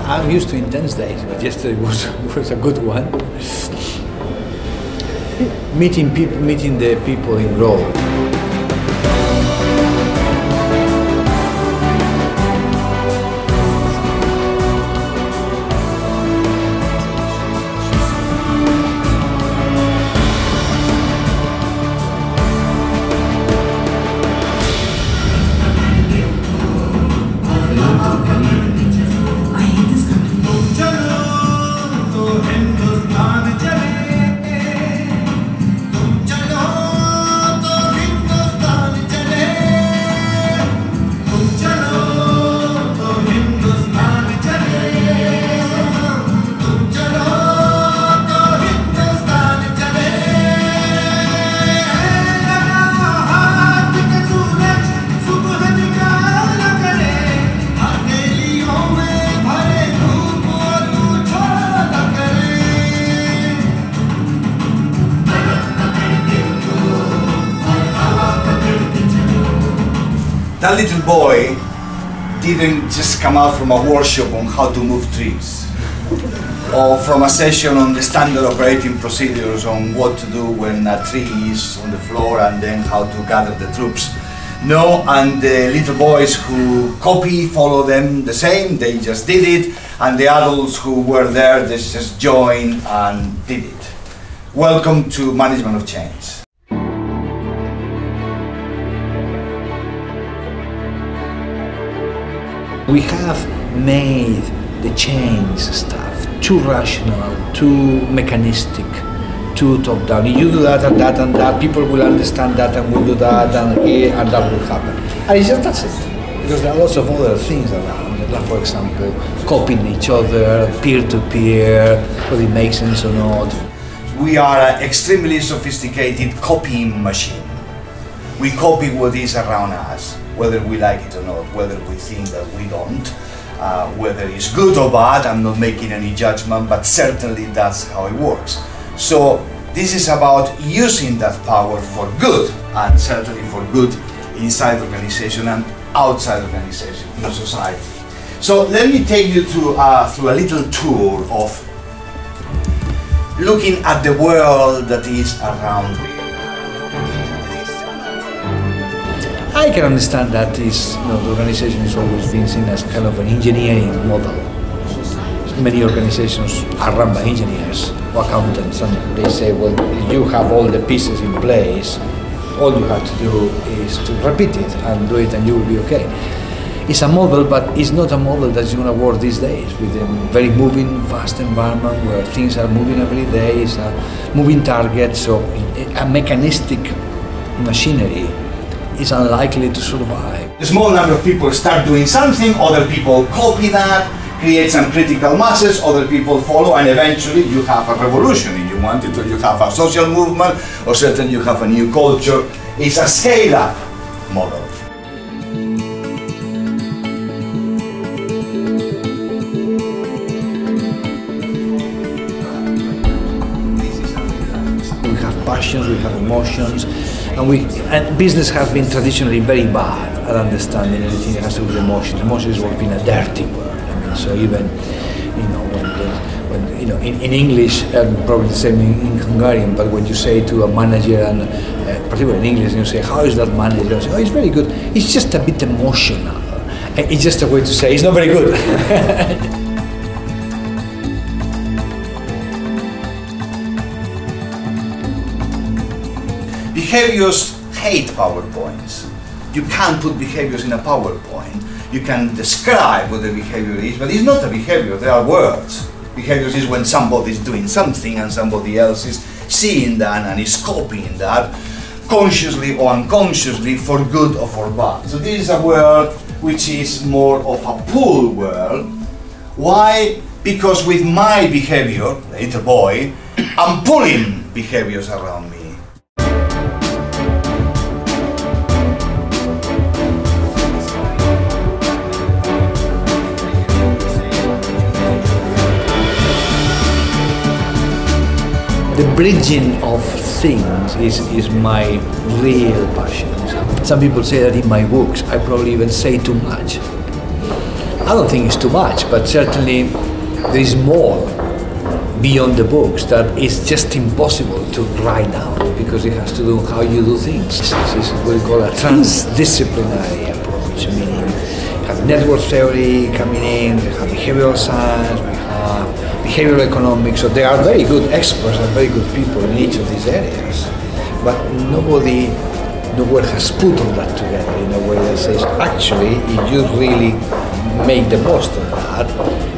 I'm used to intense days, but yesterday was a good one. Meeting the people in Rome. That little boy didn't just come out from a workshop on how to move trees, or from a session on the standard operating procedures on what to do when a tree is on the floor and then how to gather the troops. No, and the little boys who follow them the same, they just did it, and the adults who were there, they just joined and did it. Welcome to Management of Change. We have made the change stuff too rational, too mechanistic, too top-down. If you do that and that and that, people will understand that and will do that and that will happen. And it's just that's it. Because there are lots of other things around it, like for example, copying each other, peer-to-peer, whether it makes sense or not. We are an extremely sophisticated copying machine. We copy what is around us, whether we like it or not, whether we think that we don't, whether it's good or bad. I'm not making any judgment, but certainly that's how it works. So this is about using that power for good, and certainly for good inside the organization and outside the organization, in society. So let me take you through a little tour of looking at the world that is around me. I can understand that the organization is always being seen as kind of an engineering model. Many organizations are run by engineers or accountants, and they say, well, if you have all the pieces in place, all you have to do is to repeat it and do it and you will be okay. It's a model, but it's not a model that's going to work these days with a very moving, fast environment where things are moving every day. It's a moving target, so a mechanistic machinery is unlikely to survive. A small number of people start doing something, other people copy that, create some critical masses, other people follow, and eventually you have a revolution if you want it, or you have a social movement, or certainly you have a new culture. It's a scale-up model. We have passions, we have emotions, and business has been traditionally very bad at understanding everything that has to do with emotions. Emotions has been a dirty word. I mean, so even, in English, and probably the same in Hungarian, but when you say to a manager, and particularly in English, and you say, how is that manager? You say, oh, it's very good. It's just a bit emotional. It's just a way to say, it's not very good. Behaviors hate PowerPoints. You can't put behaviors in a PowerPoint. You can describe what the behavior is, but it's not a behavior, there are words. Behaviors is when somebody is doing something and somebody else is seeing that and is copying that, consciously or unconsciously, for good or for bad. So this is a world which is more of a pull world. Why? Because with my behavior, little boy, I'm pulling behaviors around me. The bridging of things is my real passion. Some people say that in my books I probably even say too much. I don't think it's too much, but certainly there is more beyond the books that is just impossible to write down, because it has to do how you do things. This is what we call a transdisciplinary approach, meaning we have network theory coming in, we have behavioral science, we have behavioral economics, so there are very good experts and very good people in each of these areas, but nowhere has put all that together in a way that says, actually, if you really make the most of that,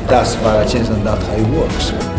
that's Parachins and that's how it works.